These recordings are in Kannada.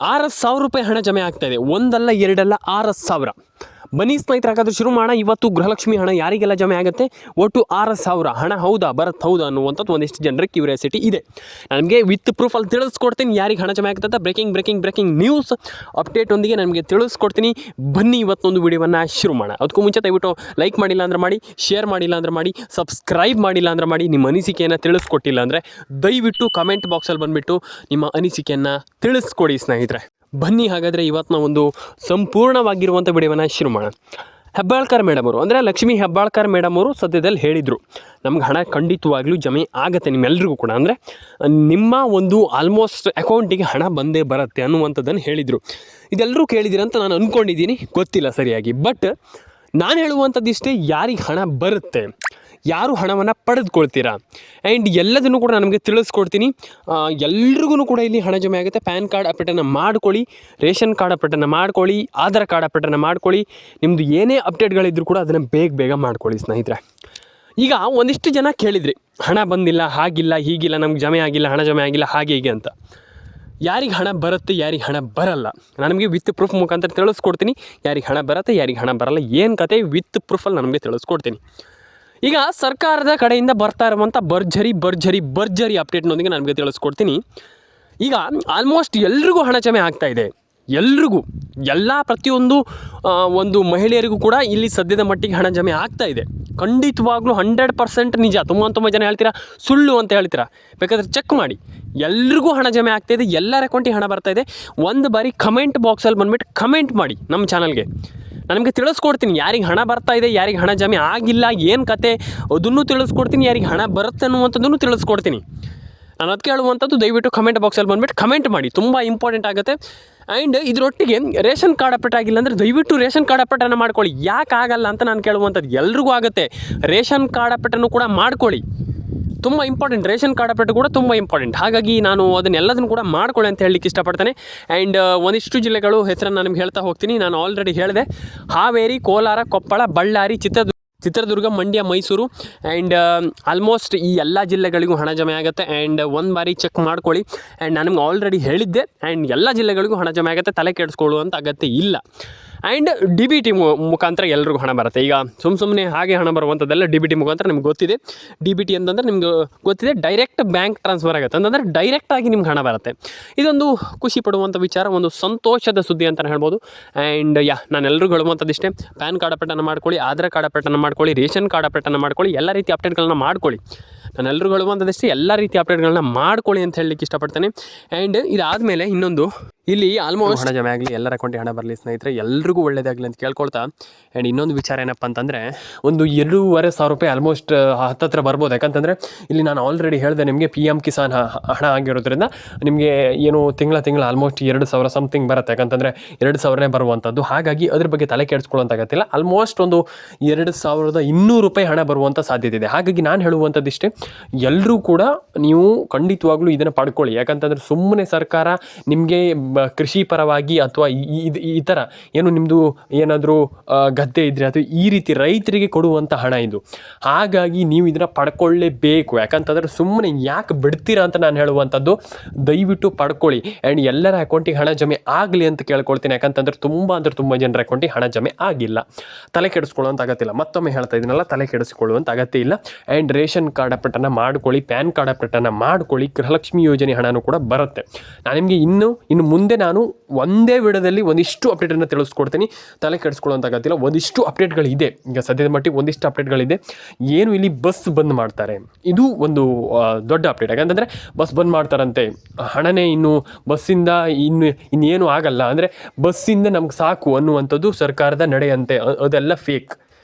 ₹6,000 ಹಣ ಜಮೆ ಆಗ್ತಾಯಿದೆ. ಒಂದಲ್ಲ ಎರಡಲ್ಲ 6,000. ಬನ್ನಿ ಸ್ನೇಹಿತರೆ, ಹಾಗಾದ್ರೆ ಶುರು ಮಾಡೋಣ. ಇವತ್ತು ಗೃಹಲಕ್ಷ್ಮಿ ಹಣ ಯಾರಿಗೆಲ್ಲ ಜಮೆ ಆಗುತ್ತೆ? ಒಟ್ಟು 6,000 ಹಣ ಹೌದಾ ಹೌದಾ ಅನ್ನುವಂಥದ್ದು ಒಂದಿಷ್ಟು ಜನರಿಗೆ ಕ್ಯೂರಿಯಾಸಿಟಿ ಇದೆ. ನಮಗೆ ವಿತ್ ಪ್ರೂಫಲ್ಲಿ ತಿಳಿಸ್ಕೊಡ್ತೀನಿ ಯಾರಿಗೆ ಹಣ ಜಮೆ ಆಗುತ್ತೆ. ಬ್ರೇಕಿಂಗ್ ನ್ಯೂಸ್ ಅಪ್ಡೇಟ್ ಒಂದಿಗೆ ನಮಗೆ ತಿಳಿಸ್ಕೊಡ್ತೀನಿ. ಬನ್ನಿ ಇವತ್ತೊಂದು ವಿಡಿಯೋವನ್ನು ಶುರು ಮಾಡೋಣ. ಅದಕ್ಕೂ ಮುಂಚೆ ದಯವಿಟ್ಟು ಲೈಕ್ ಮಾಡಿಲ್ಲ ಅಂದರೆ ಮಾಡಿ, ಶೇರ್ ಮಾಡಿಲ್ಲ ಅಂದರೆ ಮಾಡಿ, ಸಬ್ಸ್ಕ್ರೈಬ್ ಮಾಡಿಲ್ಲ ಅಂದರೆ ಮಾಡಿ, ನಿಮ್ಮ ಅನಿಸಿಕೆಯನ್ನು ತಿಳಿಸ್ಕೊಟ್ಟಿಲ್ಲ ಅಂದರೆ ದಯವಿಟ್ಟು ಕಮೆಂಟ್ ಬಾಕ್ಸಲ್ಲಿ ಬಂದುಬಿಟ್ಟು ನಿಮ್ಮ ಅನಿಸಿಕೆಯನ್ನು ತಿಳಿಸ್ಕೊಡಿ ಸ್ನೇಹಿತರೆ. ಬನ್ನಿ ಹಾಗಾದರೆ ಇವತ್ತು ನಾವು ಒಂದು ಸಂಪೂರ್ಣವಾಗಿರುವಂಥ ವಿಡಿಯೋವನ್ನು ಶುರು ಮಾಡೋಣ. ಹೆಬ್ಬಾಳ್ಕರ್ ಮೇಡಮ್ ಅವರು, ಅಂದರೆ ಲಕ್ಷ್ಮೀ ಹೆಬ್ಬಾಳ್ಕರ್ ಮೇಡಮ್ ಅವರು ಸದ್ಯದಲ್ಲಿ ಹೇಳಿದರು ನಮ್ಗೆ ಹಣ ಖಂಡಿತವಾಗ್ಲೂ ಜಮೆ ಆಗುತ್ತೆ ನಿಮ್ಮೆಲ್ರಿಗೂ ಕೂಡ, ಅಂದರೆ ನಿಮ್ಮ ಒಂದು ಆಲ್ಮೋಸ್ಟ್ ಅಕೌಂಟಿಗೆ ಹಣ ಬಂದೇ ಬರುತ್ತೆ ಅನ್ನುವಂಥದ್ದನ್ನು ಹೇಳಿದರು. ಇದೆಲ್ಲರೂ ಕೇಳಿದ್ದೀರಂತ ನಾನು ಅಂದ್ಕೊಂಡಿದ್ದೀನಿ, ಗೊತ್ತಿಲ್ಲ ಸರಿಯಾಗಿ. ಬಟ್ ನಾನು ಹೇಳುವಂಥದ್ದು ಇಷ್ಟೇ, ಯಾರಿಗೆ ಹಣ ಬರುತ್ತೆ, ಯಾರು ಹಣವನ್ನು ಪಡೆದುಕೊಳ್ತೀರಾ, ಆ್ಯಂಡ್ ಎಲ್ಲದನ್ನು ಕೂಡ ನಮಗೆ ತಿಳಿಸ್ಕೊಡ್ತೀನಿ. ಎಲ್ರಿಗೂ ಕೂಡ ಇಲ್ಲಿ ಹಣ ಜಮೆ ಆಗುತ್ತೆ. ಪ್ಯಾನ್ ಕಾರ್ಡ್ ಅಪ್ಡೇಟನ್ನು ಮಾಡ್ಕೊಳ್ಳಿ, ರೇಷನ್ ಕಾರ್ಡ್ ಅಪ್ಡೇಟನ್ನು ಮಾಡ್ಕೊಳ್ಳಿ, ಆಧಾರ್ ಕಾರ್ಡ್ ಅಪ್ಡೇಟನ್ನು ಮಾಡ್ಕೊಳ್ಳಿ. ನಿಮ್ಮದು ಏನೇ ಅಪ್ಡೇಟ್ಗಳಿದ್ರೂ ಕೂಡ ಅದನ್ನು ಬೇಗ ಮಾಡ್ಕೊಳ್ಳಿ ಸ್ನೇಹಿತರೆ. ಈಗ ಒಂದಿಷ್ಟು ಜನ ಕೇಳಿದ್ರಿ, ಹಣ ಬಂದಿಲ್ಲ, ಹಾಗಿಲ್ಲ ಹೀಗಿಲ್ಲ, ನಮ್ಗೆ ಜಮೆ ಆಗಿಲ್ಲ, ಹಣ ಜಮೆ ಆಗಿಲ್ಲ, ಹಾಗೆ ಹೀಗೆ ಅಂತ. ಯಾರಿಗೆ ಹಣ ಬರುತ್ತೆ, ಯಾರಿಗೆ ಹಣ ಬರಲ್ಲ, ನಾನು ನಿಮಗೆ ವಿತ್ ಪ್ರೂಫ್ ಮುಖಾಂತರ ತಿಳಿಸ್ಕೊಡ್ತೀನಿ. ಯಾರಿಗೆ ಹಣ ಬರುತ್ತೆ, ಯಾರಿಗೆ ಹಣ ಬರಲ್ಲ, ಏನು ಕತೆ ವಿತ್ ಪ್ರೂಫಲ್ಲಿ ನಾನು ನಿಮಗೆ ತಿಳಿಸ್ಕೊಡ್ತೀನಿ. ಈಗ ಸರ್ಕಾರದ ಕಡೆಯಿಂದ ಬರ್ತಾ ಇರುವಂಥ ಭರ್ಜರಿ ಅಪ್ಡೇಟ್ನೊಂದಿಗೆ ನನಗೆ ತಿಳಿಸ್ಕೊಡ್ತೀನಿ. ಈಗ ಆಲ್ಮೋಸ್ಟ್ ಎಲ್ರಿಗೂ ಹಣ ಜಮೆ ಆಗ್ತಾಯಿದೆ. ಎಲ್ರಿಗೂ, ಪ್ರತಿಯೊಂದು ಒಂದು ಮಹಿಳೆಯರಿಗೂ ಕೂಡ ಇಲ್ಲಿ ಸದ್ಯದ ಮಟ್ಟಿಗೆ ಹಣ ಜಮೆ ಆಗ್ತಾಯಿದೆ. ಖಂಡಿತವಾಗ್ಲೂ 100% ನಿಜ. ತುಂಬ ಜನ ಹೇಳ್ತೀರಾ ಸುಳ್ಳು ಅಂತ ಹೇಳ್ತೀರಾ, ಬೇಕಾದರೆ ಚೆಕ್ ಮಾಡಿ. ಎಲ್ರಿಗೂ ಹಣ ಜಮೆ ಆಗ್ತಾಯಿದೆ, ಎಲ್ಲರ ಅಕೌಂಟಿಗೆ ಹಣ ಬರ್ತಾಯಿದೆ. ಒಂದು ಬಾರಿ ಕಮೆಂಟ್ ಬಾಕ್ಸಲ್ಲಿ ಬಂದುಬಿಟ್ಟು ಕಮೆಂಟ್ ಮಾಡಿ ನಮ್ಮ ಚಾನಲ್ಗೆ, ನನಗೆ ತಿಳಿಸ್ಕೊಡ್ತೀನಿ ಯಾರಿಗೆ ಹಣ ಬರ್ತಾ ಇದೆ, ಯಾರಿಗೆ ಹಣ ಜಮೆ ಆಗಿಲ್ಲ, ಏನು ಕತೆ ಅದನ್ನು ತಿಳಿಸ್ಕೊಡ್ತೀನಿ. ಯಾರಿಗೆ ಹಣ ಬರುತ್ತೆ ಅನ್ನುವಂಥದ್ದನ್ನು ತಿಳಿಸ್ಕೊಡ್ತೀನಿ. ನಾನು ಅದಕ್ಕೆ ಹೇಳುವಂಥದ್ದು, ದಯವಿಟ್ಟು ಕಮೆಂಟ್ ಬಾಕ್ಸಲ್ಲಿ ಬಂದುಬಿಟ್ಟು ಕಮೆಂಟ್ ಮಾಡಿ, ತುಂಬ ಇಂಪಾರ್ಟೆಂಟ್ ಆಗುತ್ತೆ. ಆ್ಯಂಡ್ ಇದರೊಟ್ಟಿಗೆ ರೇಷನ್ ಕಾರ್ಡ್ ಅಪ್ಡೇಟ್ ಆಗಿಲ್ಲ ಅಂದರೆ ದಯವಿಟ್ಟು ರೇಷನ್ ಕಾರ್ಡ್ ಅಪ್ಡೇಟನ್ನು ಮಾಡ್ಕೊಳ್ಳಿ. ಯಾಕೆ ಆಗಲ್ಲ ಅಂತ ನಾನು ಕೇಳುವಂಥದ್ದು, ಎಲ್ರಿಗೂ ಆಗುತ್ತೆ. ರೇಷನ್ ಕಾರ್ಡ್ ಅಪ್ಡೇಟನ್ನು ಕೂಡ ಮಾಡ್ಕೊಳ್ಳಿ, ತುಂಬ ಇಂಪಾರ್ಟೆಂಟ್. ರೇಷನ್ ಕಾರ್ಡ್ ಅಪ್ಡೇಟ್ ಕೂಡ ತುಂಬ ಇಂಪಾರ್ಟೆಂಟ್. ಹಾಗಾಗಿ ನಾನು ಅದನ್ನೆಲ್ಲದನ್ನು ಕೂಡ ಮಾಡ್ಕೊಳ್ಳಿ ಅಂತ ಹೇಳಲಿಕ್ಕೆ ಇಷ್ಟಪಡ್ತೇನೆ. ಆ್ಯಂಡ್ ಒಂದಿಷ್ಟು ಜಿಲ್ಲೆಗಳು ಹೆಸರನ್ನು ನಿಮ್ಗೆ ಹೇಳ್ತಾ ಹೋಗ್ತೀನಿ. ನಾನು ಆಲ್ರೆಡಿ ಹೇಳಿದೆ, ಹಾವೇರಿ, ಕೋಲಾರ, ಕೊಪ್ಪಳ, ಬಳ್ಳಾರಿ, ಚಿತ್ರದುರ್ಗ, ಮಂಡ್ಯ, ಮೈಸೂರು, ಆ್ಯಂಡ್ ಆಲ್ಮೋಸ್ಟ್ ಈ ಎಲ್ಲ ಜಿಲ್ಲೆಗಳಿಗೂ ಹಣ ಜಮೆ ಆಗುತ್ತೆ. ಆ್ಯಂಡ್ ಒಂದು ಬಾರಿ ಚೆಕ್ ಮಾಡ್ಕೊಳ್ಳಿ. ಆ್ಯಂಡ್ ನಾನು ನಿಮ್ಗೆ ಆಲ್ರೆಡಿ ಹೇಳಿದ್ದೆ, ಆ್ಯಂಡ್ ಎಲ್ಲ ಜಿಲ್ಲೆಗಳಿಗೂ ಹಣ ಜಮೆ ಆಗುತ್ತೆ, ತಲೆ ಕೆಡಿಸ್ಕೊಳ್ಳುವಂಥ ಅಗತ್ಯ ಇಲ್ಲ. ಆ್ಯಂಡ್ DBT ಮುಖಾಂತರ ಎಲ್ರಿಗೂ ಹಣ ಬರುತ್ತೆ. ಈಗ ಸುಮ್ಮನೆ ಹಾಗೆ ಹಣ ಬರುವಂಥದ್ದೆಲ್ಲ DBT ಮುಖಾಂತರ ನಿಮ್ಗೆ ಗೊತ್ತಿದೆ. DBT ಅಂತಂದರೆ ನಿಮ್ಗೆ ಗೊತ್ತಿದೆ, ಡೈರೆಕ್ಟ್ ಬ್ಯಾಂಕ್ ಟ್ರಾನ್ಸ್ಫರ್ ಆಗುತ್ತೆ, ಅಂತಂದರೆ ಡೈರೆಕ್ಟಾಗಿ ನಿಮ್ಗೆ ಹಣ ಬರುತ್ತೆ. ಇದೊಂದು ಖುಷಿ ಪಡುವಂಥ ವಿಚಾರ, ಒಂದು ಸಂತೋಷದ ಸುದ್ದಿ ಅಂತಲೇ ಹೇಳ್ಬೋದು. ಆ್ಯಂಡ್ ನಾನು ಎಲ್ರಿಗೂ ಹೇಳುವಂಥದ್ದು ಇಷ್ಟೇ, ಪ್ಯಾನ್ ಕಾರ್ಡ್ ಅಪ್ಡೇಟನ್ನು ಮಾಡ್ಕೊಳ್ಳಿ, ಆಧಾರ್ ಕಾರ್ಡ್ ಅಪ್ಡೇಟನ್ನು ಮಾಡ್ಕೊಳ್ಳಿ, ರೇಷನ್ ಕಾರ್ಡ್ ಅಪ್ಡೇಟನ್ನು ಮಾಡ್ಕೊಳ್ಳಿ, ಎಲ್ಲ ರೀತಿ ಅಪ್ಡೇಟ್ಗಳನ್ನ ಮಾಡ್ಕೊಳ್ಳಿ. ನಾನು ಎಲ್ರಿಗೂ ಹೇಳುವಂಥದ್ದಷ್ಟೇ, ಎಲ್ಲ ರೀತಿ ಅಪ್ಡೇಟ್ಗಳನ್ನ ಮಾಡ್ಕೊಳ್ಳಿ ಅಂತ ಹೇಳಲಿಕ್ಕೆ ಇಷ್ಟಪಡ್ತೇನೆ. ಆ್ಯಂಡ್ ಇದಾದಮೇಲೆ ಇನ್ನೊಂದು, ಇಲ್ಲಿ ಆಲ್ಮೋಸ್ಟ್ ಹಣ ಜಮೆ ಆಗಲಿ, ಎಲ್ಲರ ಅಕೌಂಟಿಗೆ ಹಣ ಬರಲಿ ಸ್ನೇಹಿತರೆ, ಎಲ್ರಿಗೂ ಒಳ್ಳೆಯದಾಗಲಿ ಅಂತ ಕೇಳ್ಕೊಳ್ತಾ. ಆ್ಯಂಡ್ ಇನ್ನೊಂದು ವಿಚಾರ ಏನಪ್ಪ ಅಂತಂದರೆ, ಒಂದು ₹2,500 ಆಲ್ಮೋಸ್ಟ್ ಹತ್ತತ್ರ ಬರ್ಬೋದು. ಯಾಕಂತಂದರೆ ಇಲ್ಲಿ ನಾನು ಆಲ್ರೆಡಿ ಹೇಳಿದೆ ನಿಮಗೆ, PM ಕಿಸಾನ್ ಹಣ ಆಗಿರೋದ್ರಿಂದ ನಿಮಗೆ ಏನು ತಿಂಗಳ ಆಲ್ಮೋಸ್ಟ್ 2,000 ಸಮಥಿಂಗ್ ಬರುತ್ತೆ. ಯಾಕಂತಂದರೆ 2,000ನೇ ಬರುವಂಥದ್ದು. ಹಾಗಾಗಿ ಅದ್ರ ಬಗ್ಗೆ ತಲೆ ಕೆಡಿಸ್ಕೊಳ್ಳೋಂತಾಗತ್ತಿಲ್ಲ. ಆಲ್ಮೋಸ್ಟ್ ಒಂದು ₹2,200 ಹಣ ಬರುವಂಥ ಸಾಧ್ಯತೆ ಇದೆ. ಹಾಗಾಗಿ ನಾನು ಹೇಳುವಂಥದ್ದು ಇಷ್ಟೇ, ಎಲ್ಲರೂ ಕೂಡ ನೀವು ಖಂಡಿತವಾಗ್ಲೂ ಇದನ್ನು ಪಡ್ಕೊಳ್ಳಿ. ಯಾಕಂತಂದರೆ ಸುಮ್ಮನೆ ಸರ್ಕಾರ ನಿಮಗೆ ಕೃಷಿ ಪರವಾಗಿ ಅಥವಾ ಈ ಥರ ಏನು ನಿಮ್ಮದು ಏನಾದರೂ ಗದ್ದೆ ಇದ್ದರೆ ಅದು ಈ ರೀತಿ ರೈತರಿಗೆ ಕೊಡುವಂಥ ಹಣ ಇದು. ಹಾಗಾಗಿ ನೀವು ಇದನ್ನು ಪಡ್ಕೊಳ್ಳೇಬೇಕು. ಯಾಕಂತಂದರೆ ಸುಮ್ಮನೆ ಯಾಕೆ ಬಿಡ್ತೀರಾ ಅಂತ ನಾನು ಹೇಳುವಂಥದ್ದು, ದಯವಿಟ್ಟು ಪಡ್ಕೊಳ್ಳಿ. ಆ್ಯಂಡ್ ಎಲ್ಲರ ಅಕೌಂಟಿಗೆ ಹಣ ಜಮೆ ಆಗಲಿ ಅಂತ ಕೇಳ್ಕೊಳ್ತೀನಿ. ಯಾಕಂತಂದರೆ ತುಂಬ ಜನರ ಅಕೌಂಟಿಗೆ ಹಣ ಜಮೆ ಆಗಿಲ್ಲ, ತಲೆ ಕೆಡಿಸ್ಕೊಳ್ಳುವಂಥ ಅಗತ್ಯ ಇಲ್ಲ. ಮತ್ತೊಮ್ಮೆ ಹೇಳ್ತಾ ಇದ್ದೀನಲ್ಲ, ತಲೆ ಕೆಡಿಸಿಕೊಳ್ಳುವಂಥ ಅಗತ್ಯ ಇಲ್ಲ. ಆ್ಯಂಡ್ ರೇಷನ್ ಕಾರ್ಡ್ ಅಪ್ಡೇಟನ್ನು ಮಾಡ್ಕೊಳ್ಳಿ, ಪ್ಯಾನ್ ಕಾರ್ಡ್ ಅಪ್ಡೇಟನ್ನು ಮಾಡ್ಕೊಳ್ಳಿ, ಗೃಹಲಕ್ಷ್ಮಿ ಯೋಜನೆ ಹಣನೂ ಕೂಡ ಬರುತ್ತೆ. ನಾನು ನಿಮಗೆ ಇನ್ನು ಮುಂದೆ ನಾನು ಒಂದೇ ವಿಡಿಯೋದಲ್ಲಿ ಒಂದಿಷ್ಟು ಅಪ್ಡೇಟನ್ನು ತಿಳಿಸ್ಕೊಡ್ತೀನಿ, ತಲೆ ಕೆಡಿಸ್ಕೊಳ್ಳುವಂಥ ಅಗತ್ಯ ಇಲ್ಲ. ಒಂದಿಷ್ಟು ಅಪ್ಡೇಟ್ಗಳಿದೆ, ಈಗ ಸದ್ಯದ ಮಟ್ಟಿಗೆ ಒಂದಿಷ್ಟು ಅಪ್ಡೇಟ್ಗಳಿದೆ. ಏನು ಇಲ್ಲಿ ಬಸ್ ಬಂದ್ ಮಾಡ್ತಾರೆ, ಇದು ಒಂದು ದೊಡ್ಡ ಅಪ್ಡೇಟ್. ಯಾಕಂತಂದರೆ ಬಸ್ ಬಂದ್ ಮಾಡ್ತಾರಂತೆ, ಹಣನೇ ಇನ್ನು ಬಸ್ಸಿಂದ ಇನ್ನೇನು ಆಗಲ್ಲ, ಅಂದರೆ ಬಸ್ಸಿಂದ ನಮ್ಗೆ ಸಾಕು ಅನ್ನುವಂಥದ್ದು ಸರ್ಕಾರದ ನಡೆಯಂತೆ. ಅದೆಲ್ಲ ಫೇಕ್.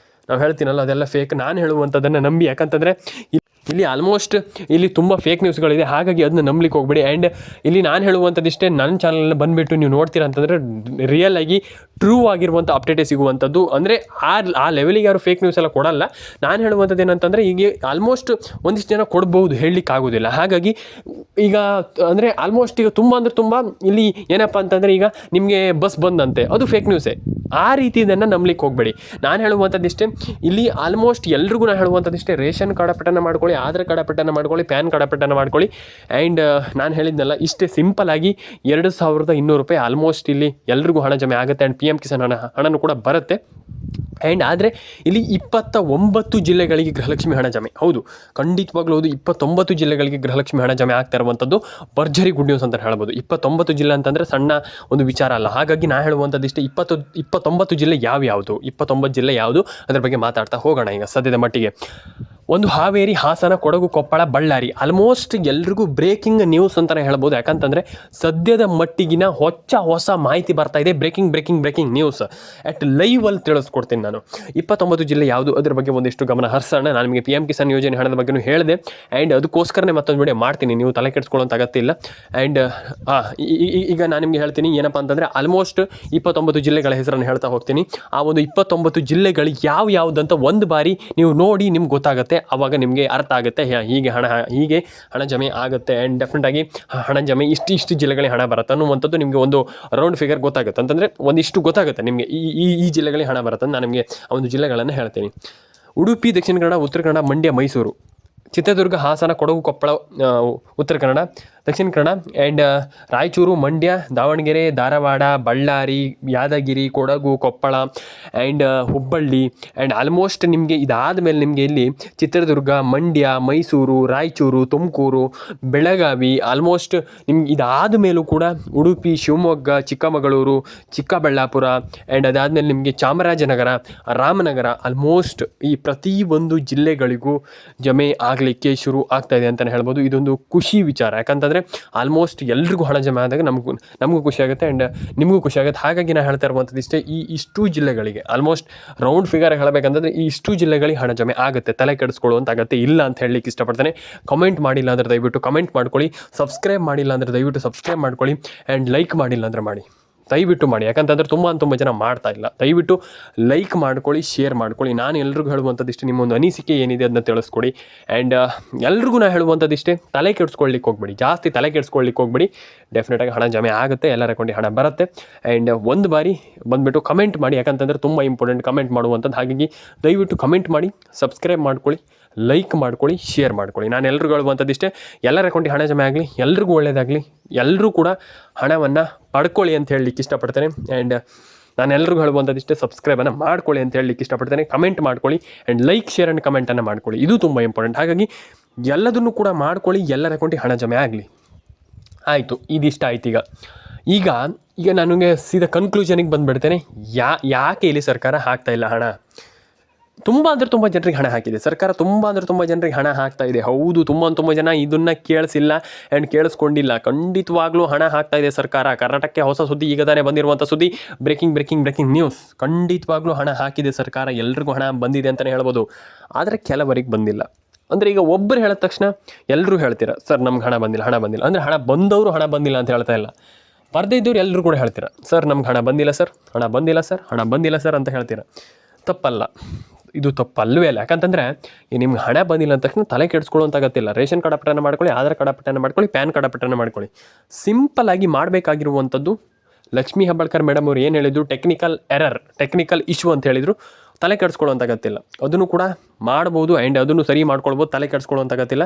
ನಾವು ಹೇಳ್ತೀನಲ್ಲ, ಅದೆಲ್ಲ ಫೇಕ್. ನಾನು ಹೇಳುವಂಥದ್ದನ್ನು ನಂಬಿ. ಯಾಕಂತಂದರೆ ಇಲ್ಲಿ ಆಲ್ಮೋಸ್ಟ್ ಇಲ್ಲಿ ತುಂಬ ಫೇಕ್ ನ್ಯೂಸ್ಗಳಿದೆ, ಹಾಗಾಗಿ ಅದನ್ನ ನಂಬಲಿಕ್ಕೆ ಹೋಗ್ಬೇಡಿ. ಆ್ಯಂಡ್ ಇಲ್ಲಿ ನಾನು ಹೇಳುವಂಥದ್ದಿಷ್ಟೇ, ನನ್ನ ಚಾನಲಲ್ಲಿ ಬಂದುಬಿಟ್ಟು ನೀವು ನೋಡ್ತೀರಾ ಅಂತಂದರೆ ರಿಯಲ್ ಆಗಿ ಟ್ರೂ ಆಗಿರುವಂಥ ಅಪ್ಡೇಟೇ ಸಿಗುವಂಥದ್ದು. ಅಂದರೆ ಆ ಲೆವೆಲಿಗೆ ಯಾರು ಫೇಕ್ ನ್ಯೂಸ್ ಎಲ್ಲ ಕೊಡಲ್ಲ. ನಾನು ಹೇಳುವಂಥದ್ದು ಏನಂತಂದರೆ, ಈಗ ಆಲ್ಮೋಸ್ಟ್ ಒಂದಿಷ್ಟು ಜನ ಕೊಡ್ಬೋದು, ಹೇಳಲಿಕ್ಕೆ ಆಗೋದಿಲ್ಲ. ಹಾಗಾಗಿ ಈಗ ಅಂದರೆ ಆಲ್ಮೋಸ್ಟ್ ಈಗ ತುಂಬ ಇಲ್ಲಿ ಏನಪ್ಪ ಅಂತಂದರೆ, ಈಗ ನಿಮಗೆ ಬಸ್ ಬಂದಂತೆ, ಅದು ಫೇಕ್ ನ್ಯೂಸೇ. ಆ ರೀತಿ ಇದನ್ನು ನಂಬಲಿಕ್ಕೆ ಹೋಗಬೇಡಿ. ನಾನು ಹೇಳುವಂಥದ್ದಿಷ್ಟೇ, ಇಲ್ಲಿ ಆಲ್ಮೋಸ್ಟ್ ಎಲ್ರಿಗೂ ನಾನು ಹೇಳುವಂಥದ್ದಿಷ್ಟೇ, ರೇಷನ್ ಕಾರ್ಡ್ ಅಪ್ಡೇಟನ್ನು ಮಾಡ್ಕೊಳ್ಳಿ, ಆಧಾರ್ ಕಾರ್ಡ್ ಅಪ್ಡೇಟನ್ನು ಮಾಡ್ಕೊಳ್ಳಿ, ಪ್ಯಾನ್ ಕಾರ್ಡ್ ಅಪ್ಡೇಟನ್ನು ಮಾಡ್ಕೊಳ್ಳಿ. ಆ್ಯಂಡ್ ನಾನು ಹೇಳಿದ್ನಲ್ಲ ಇಷ್ಟೇ ಸಿಂಪಲ್ಲಾಗಿ 2200 ರೂಪಾಯಿ ಆಲ್ಮೋಸ್ಟ್ ಇಲ್ಲಿ ಎಲ್ರಿಗೂ ಹಣ ಜಮೆ ಆಗುತ್ತೆ. ಆ್ಯಂಡ್ PM ಕಿಸಾನ್ ಹಣನೂ ಕೂಡ ಬರುತ್ತೆ. ಆ್ಯಂಡ್ ಆದರೆ ಇಲ್ಲಿ 29 ಜಿಲ್ಲೆಗಳಿಗೆ ಗೃಹಲಕ್ಷ್ಮಿ ಹಣ ಜಮೆ. ಹೌದು, ಖಂಡಿತವಾಗ್ಲೂ ಹೌದು, 29 ಜಿಲ್ಲೆಗಳಿಗೆ ಗೃಹಲಕ್ಷ್ಮಿ ಹಣ ಜಮೆ ಆಗ್ತಾ ಇರುವಂಥದ್ದು ಭರ್ಜರಿ ಗುಡ್ ನ್ಯೂಸ್ ಅಂತ ಹೇಳ್ಬೋದು. 29 ಜಿಲ್ಲೆ ಅಂತಂದರೆ ಸಣ್ಣ ಒಂದು ವಿಚಾರ ಅಲ್ಲ. ಹಾಗಾಗಿ ನಾನು ಹೇಳುವಂಥದ್ದು ಇಷ್ಟೇ, 29 ಜಿಲ್ಲೆ ಯಾವ್ಯಾವುದು, 29 ಜಿಲ್ಲೆ ಯಾವುದು ಅದ್ರ ಬಗ್ಗೆ ಮಾತಾಡ್ತಾ ಹೋಗೋಣ. ಈಗ ಸದ್ಯದ ಮಟ್ಟಿಗೆ ಒಂದು ಹಾವೇರಿ, ಹಾಸನ, ಕೊಡಗು, ಕೊಪ್ಪಳ, ಬಳ್ಳಾರಿ ಆಲ್ಮೋಸ್ಟ್ ಎಲ್ರಿಗೂ ಬ್ರೇಕಿಂಗ್ ನ್ಯೂಸ್ ಅಂತಲೇ ಹೇಳ್ಬೋದು. ಯಾಕಂತಂದರೆ ಸದ್ಯದ ಮಟ್ಟಿಗಿನ ಹೊಸ ಮಾಹಿತಿ ಬರ್ತಾ ಇದೆ. ಬ್ರೇಕಿಂಗ್ ನ್ಯೂಸ್ ಅಟ್ ಲೈವಲ್ಲಿ ತಿಳಿಸ್ಕೊಡ್ತೀನಿ ನಾನು. 29 ಜಿಲ್ಲೆ ಯಾವುದು ಅದ್ರ ಬಗ್ಗೆ ಒಂದಿಷ್ಟು ಗಮನ ಹರಿಸೋಣ. ನಾನು ನಿಮಗೆ PM ಕಿಸಾನ್ ಯೋಜನೆ ಹಣದ ಬಗ್ಗೆಯೂ ಹೇಳಿದೆ. ಆ್ಯಂಡ್ ಅದಕ್ಕೋಸ್ಕರನೇ ಮತ್ತೊಂದು ವಿಡಿಯೋ ಮಾಡ್ತೀನಿ, ನೀವು ತಲೆ ಕೆಡಿಸ್ಕೊಳ್ಳೋಂಥ ಅಗತ್ಯ ಇಲ್ಲ. ಆ್ಯಂಡ್ ಈಗ ನಾನು ನಿಮಗೆ ಹೇಳ್ತೀನಿ ಏನಪ್ಪ ಅಂತಂದರೆ ಆಲ್ಮೋಸ್ಟ್ 29 ಜಿಲ್ಲೆಗಳ ಹೆಸರನ್ನು ಹೇಳ್ತಾ ಹೋಗ್ತೀನಿ. ಆ ಒಂದು 29 ಜಿಲ್ಲೆಗಳು ಯಾವುದಂತ ಒಂದು ಬಾರಿ ನೀವು ನೋಡಿ ನಿಮ್ಗೆ ಗೊತ್ತಾಗುತ್ತೆ. ಆವಾಗ ನಿಮಗೆ ಅರ್ಥ ಆಗುತ್ತೆ, ಹೀಗೆ ಹಣ ಜಮೆ ಆಗುತ್ತೆ. ಆ್ಯಂಡ್ ಡೆಫಿನೆಟಾಗಿ ಹಣ ಜಮೆ ಇಷ್ಟು ಜಿಲ್ಲೆಗಳಿಗೆ ಹಣ ಬರುತ್ತೆ ಅನ್ನುವಂಥದ್ದು ನಿಮಗೆ ಒಂದು ರೌಂಡ್ ಫಿಗರ್ ಗೊತ್ತಾಗುತ್ತೆ. ಅಂತಂದರೆ ಒಂದಿಷ್ಟು ಗೊತ್ತಾಗುತ್ತೆ ನಿಮಗೆ ಈ ಜಿಲ್ಲೆಗಳಿಗೆ ಹಣ ಬರುತ್ತೆ. ನಾನು ನಿಮಗೆ ಆ ಒಂದು ಜಿಲ್ಲೆಗಳನ್ನು ಹೇಳ್ತೀನಿ. Udupi, Dakshina Kannada, Uttara Kannada, Mandya, Mysuru, Chitradurga, Hassan, Kodagu, Koppal, Uttara Kannada, Dakshina Kannada, and Raichur, Mandya, Davanagere, Dharwad, Ballari, Yadgir, Kodagu, Koppal, and Hubballi. And almost ನಿಮಗೆ ಇದಾದ ಮೇಲೆ ನಿಮಗೆ ಇಲ್ಲಿ ಚಿತ್ರದುರ್ಗ, ಮಂಡ್ಯ, ಮೈಸೂರು, ರಾಯಚೂರು, ತುಮಕೂರು, ಬೆಳಗಾವಿ, ಆಲ್ಮೋಸ್ಟ್ ನಿಮ್ಗೆ ಇದಾದ ಮೇಲೂ ಕೂಡ ಉಡುಪಿ, ಶಿವಮೊಗ್ಗ, ಚಿಕ್ಕಮಗಳೂರು, ಚಿಕ್ಕಬಳ್ಳಾಪುರ, ಆ್ಯಂಡ್ ಅದಾದಮೇಲೆ ನಿಮಗೆ ಚಾಮರಾಜನಗರ, ರಾಮನಗರ, ಆಲ್ಮೋಸ್ಟ್ ಈ ಪ್ರತಿಯೊಂದು ಜಿಲ್ಲೆಗಳಿಗೂ ಜಮೆ ಆಗಲಿಕ್ಕೆ ಶುರು ಆಗ್ತಾಯಿದೆ ಅಂತಲೇ ಹೇಳ್ಬೋದು. ಇದೊಂದು ಖುಷಿ ವಿಚಾರ. ಯಾಕಂತಂದರೆ ಆಲ್ಮೋಸ್ಟ್ ಎಲ್ರಿಗೂ ಹಣ ಜಮೆ ಆದಾಗ ನಮಗೂ ಖುಷಿ ಆಗುತ್ತೆ ಆ್ಯಂಡ್ ನಿಮಗೂ ಖುಷಿ ಆಗುತ್ತೆ. ಹಾಗಾಗಿ ನಾನು ಹೇಳ್ತಾ ಇರುವಂಥದ್ದು ಇಷ್ಟೇ, ಇಷ್ಟು ಜಿಲ್ಲೆಗಳಿಗೆ ಆಲ್ಮೋಸ್ಟ್ ರೌಂಡ್ ಫಿಗರ್ ಹೇಳಬೇಕಂತಂದರೆ ಇಷ್ಟು ಜಿಲ್ಲೆಗಳಿಗೆ ಹಣ ಜಮೆ ಆಗುತ್ತೆ. ತಲೆ ಕೆಡಿಸ್ಕೊಳ್ಳುವಂಥ ಅಗತ್ಯ ಇಲ್ಲ ಅಂತ ಹೇಳಲಿಕ್ಕೆ ಇಷ್ಟಪಡ್ತೇನೆ. ಕಮೆಂಟ್ ಮಾಡಿಲ್ಲ ಅಂದರೆ ದಯವಿಟ್ಟು ಕಮೆಂಟ್ ಮಾಡ್ಕೊಳ್ಳಿ. ಸಬ್ಸ್ಕ್ರೈಬ್ ಮಾಡಿಲ್ಲ ಅಂದರೆ ದಯವಿಟ್ಟು ಸಬ್ಸ್ಕ್ರೈಬ್ ಮಾಡ್ಕೊಳ್ಳಿ. ಆ್ಯಂಡ್ ಲೈಕ್ ಮಾಡಿಲ್ಲ ಅಂದರೆ ಮಾಡಿ, ದಯವಿಟ್ಟು ಮಾಡಿ. ಯಾಕಂತಂದರೆ ತುಂಬ ಜನ ಮಾಡ್ತಾ ಇಲ್ಲ. ದಯವಿಟ್ಟು ಲೈಕ್ ಮಾಡ್ಕೊಳ್ಳಿ, ಶೇರ್ ಮಾಡ್ಕೊಳ್ಳಿ. ನಾನು ಎಲ್ರಿಗೂ ಹೇಳುವಂಥದ್ದಿಷ್ಟೇ, ನಿಮ್ಮೊಂದು ಅನಿಸಿಕೆ ಏನಿದೆ ಅದನ್ನ ತಿಳಿಸ್ಕೊಡಿ. ಆ್ಯಂಡ್ ಎಲ್ರಿಗೂ ನಾನು ಹೇಳುವಂಥದ್ದಿಷ್ಟೇ, ತಲೆ ಕೆಡಿಸ್ಕೊಳ್ಳಿಕ್ಕೆ ಹೋಗ್ಬೇಡಿ, ಜಾಸ್ತಿ ತಲೆ ಕೆಡಿಸ್ಕೊಳ್ಳಿಕ್ಕೆ ಹೋಗ್ಬೇಡಿ. ಡೆಫಿನೆಟಾಗಿ ಹಣ ಜಮೆ ಆಗುತ್ತೆ, ಎಲ್ಲರ ಅಕೌಂಟಿಗೆ ಹಣ ಬರುತ್ತೆ. ಆ್ಯಂಡ್ ಒಂದು ಬಾರಿ ಬಂದುಬಿಟ್ಟು ಕಮೆಂಟ್ ಮಾಡಿ, ಯಾಕಂತಂದರೆ ತುಂಬ ಇಂಪಾರ್ಟೆಂಟ್ ಕಮೆಂಟ್ ಮಾಡುವಂಥದ್ದು. ಹಾಗಾಗಿ ದಯವಿಟ್ಟು ಕಮೆಂಟ್ ಮಾಡಿ, ಸಬ್ಸ್ಕ್ರೈಬ್ ಮಾಡ್ಕೊಳ್ಳಿ, ಲೈಕ್ ಮಾಡ್ಕೊಳ್ಳಿ, ಶೇರ್ ಮಾಡ್ಕೊಳ್ಳಿ. ನಾನು ಎಲ್ರಿಗೂ ಹೇಳುವಂಥದ್ದಿಷ್ಟೇ, ಎಲ್ಲರ ಅಕೌಂಟಿಗೆ ಹಣ ಜಮೆ ಆಗಲಿ, ಎಲ್ರಿಗೂ ಒಳ್ಳೆಯದಾಗಲಿ, ಎಲ್ಲರೂ ಕೂಡ ಹಣವನ್ನು ಪಡ್ಕೊಳ್ಳಿ ಅಂತ ಹೇಳಲಿಕ್ಕೆ ಇಷ್ಟಪಡ್ತೇನೆ. ಆ್ಯಂಡ್ ನಾನು ಎಲ್ರಿಗೂ ಹೇಳುವಂಥದ್ದಿಷ್ಟೇ, ಸಬ್ಸ್ಕ್ರೈಬನ್ನು ಮಾಡ್ಕೊಳ್ಳಿ ಅಂತ ಹೇಳಲಿಕ್ಕೆ ಇಷ್ಟಪಡ್ತೇನೆ. ಕಮೆಂಟ್ ಮಾಡ್ಕೊಳ್ಳಿ ಆ್ಯಂಡ್ ಲೈಕ್, ಶೇರ್ ಆ್ಯಂಡ್ ಕಮೆಂಟನ್ನು ಮಾಡ್ಕೊಳ್ಳಿ. ಇದು ತುಂಬ ಇಂಪಾರ್ಟೆಂಟ್. ಹಾಗಾಗಿ ಎಲ್ಲದನ್ನು ಕೂಡ ಮಾಡ್ಕೊಳ್ಳಿ, ಎಲ್ಲರ ಅಕೌಂಟಿಗೆ ಹಣ ಜಮೆ ಆಗಲಿ. ಆಯಿತು, ಇದಿಷ್ಟ ಆಯ್ತು. ಈಗ ನನಗೆ ಸೀದಾ ಕನ್ಕ್ಲೂಷನಿಗೆ ಬಂದುಬಿಡ್ತೇನೆ. ಯಾಕೆ ಇಲ್ಲಿ ಸರ್ಕಾರ ಹಾಕ್ತಾಯಿಲ್ಲ ಹಣ? ತುಂಬ ಜನರಿಗೆ ಹಣ ಹಾಕಿದೆ ಸರ್ಕಾರ, ತುಂಬ ಜನರಿಗೆ ಹಣ ಹಾಕ್ತಾ ಇದೆ. ಹೌದು, ತುಂಬ ಜನ ಇದನ್ನು ಕೇಳಿಸಿಲ್ಲ ಆ್ಯಂಡ್ ಕೇಳಿಸ್ಕೊಂಡಿಲ್ಲ. ಖಂಡಿತವಾಗ್ಲೂ ಹಣ ಹಾಕ್ತಾ ಇದೆ ಸರ್ಕಾರ. ಕರ್ನಾಟಕಕ್ಕೆ ಹೊಸ ಸುದ್ದಿ, ಈಗ ತಾನೇ ಬಂದಿರುವಂಥ ಸುದ್ದಿ, ಬ್ರೇಕಿಂಗ್ ನ್ಯೂಸ್. ಖಂಡಿತವಾಗ್ಲೂ ಹಣ ಹಾಕಿದೆ ಸರ್ಕಾರ, ಎಲ್ರಿಗೂ ಹಣ ಬಂದಿದೆ ಅಂತಲೇ ಹೇಳ್ಬೋದು. ಆದರೆ ಕೆಲವರಿಗೆ ಬಂದಿಲ್ಲ. ಅಂದರೆ ಈಗ ಒಬ್ಬರು ಹೇಳಿದ ತಕ್ಷಣ ಎಲ್ಲರೂ ಹೇಳ್ತೀರ, ಸರ್ ನಮ್ಗೆ ಹಣ ಬಂದಿಲ್ಲ. ಅಂದರೆ ಹಣ ಬಂದವರು ಹಣ ಬಂದಿಲ್ಲ ಅಂತ ಹೇಳ್ತಾ ಇಲ್ಲ. ಬರದೇ ಇದ್ದವ್ರು ಎಲ್ಲರೂ ಕೂಡ ಹೇಳ್ತೀರ, ಸರ್ ನಮ್ಗೆ ಹಣ ಬಂದಿಲ್ಲ ಸರ್ ಅಂತ ಹೇಳ್ತೀರ. ತಪ್ಪಲ್ಲ, ಇದು ತಪ್ಪಲ್ಲವೇ ಅಲ್ಲ. ಯಾಕಂತಂದರೆ ನಿಮ್ಗೆ ಹಣ ಬಂದಿಲ್ಲ ಅಂದ ತಕ್ಷಣ ತಲೆ ಕೆಡಿಸ್ಕೊಳ್ಳುವಂಥ ಅಗತ್ಯ. ರೇಷನ್ ಕಾರ್ಡ್ ಅಪ್ಡೇಟ್ ಮಾಡ್ಕೊಳ್ಳಿ, ಆಧಾರ್ ಕಾರ್ಡ್ ಅಪ್ಡೇಟ್ ಮಾಡ್ಕೊಳ್ಳಿ, ಪ್ಯಾನ್ ಕಾರ್ಡ್ ಅಪ್ಡೇಟ್ ಮಾಡ್ಕೊಳ್ಳಿ. ಸಿಂಪಲ್ಲಾಗಿ ಮಾಡಬೇಕಾಗಿರುವಂಥದ್ದು, ಲಕ್ಷ್ಮೀ ಹೆಬ್ಬಾಳ್ಕರ್ ಮೇಡಮ್ ಅವರು ಏನು ಹೇಳಿದ್ರು, ಟೆಕ್ನಿಕಲ್ ಇಶ್ಯೂ ಅಂತ ಹೇಳಿದರು. ತಲೆ ಕೆಡಿಸ್ಕೊಳ್ಳುವಂಥ ಅಗತ್ಯ. ಅದನ್ನು ಕೂಡ ಮಾಡ್ಬೋದು ಆ್ಯಂಡ್ ಅದನ್ನು ಸರಿ ಮಾಡ್ಕೊಳ್ಬೋದು, ತಲೆ ಕೆಡಿಸ್ಕೊಳ್ಳುವಂಥ ಅಗತ್ಯ.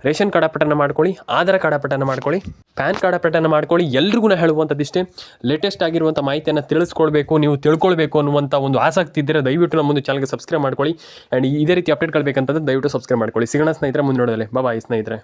ರೇಷನ್ ಕಾರ್ಡ್ ಅಪ್ಡೇಟ್ ಮಾಡ್ಕೊಳ್ಳಿ, ಆಧಾರ್ ಕಾರ್ಡ್ ಅಪ್ಡೇಟ್ ಮಾಡ್ಕೊಳ್ಳಿ, ಪ್ಯಾನ್ ಕಾರ್ಡ್ ಅಪ್ಡೇಟ್ ಮಾಡ್ಕೊಳ್ಳಿ. ಎಲ್ರಿಗೂ ಹೇಳುವಂಥದ್ದಿಷ್ಟೇ, ಲೇಟೆಸ್ಟ್ ಆಗಿರುವಂಥ ಮಾಹಿತಿಯನ್ನು ತಿಳಿಸ್ಕೊಳ್ಬೇಕು, ನೀವು ತಿಳ್ಕೊಳ್ಬೇಕು ಅನ್ನುವಂಥ ಒಂದು ಆಸಕ್ತಿ ಇದ್ದರೆ ದಯವಿಟ್ಟು ನಮ್ಮೊಂದು ಚಾನಲ್ಗೆ ಸಬ್ಸ್ಕ್ರೈಬ್ ಮಾಡ್ಕೊಳ್ಳಿ. ಆ್ಯಂಡ್ ಇದೇ ರೀತಿ ಅಪ್ಡೇಟ್ಗಳು ಬೇಕಂತಂದರೆ ದಯವಿಟ್ಟು ಸಬ್ಸ್ಕ್ರೈಬ್ ಮಾಡ್ಕೊಳ್ಳಿ. ಸಿಗೋಣ ಸ್ನೇಹಿತರೆ ಮುಂದೆ ನೋಡೋದಲ್ಲೇ. ಬಾಯ್ ಸ್ನೇಹಿತರೆ.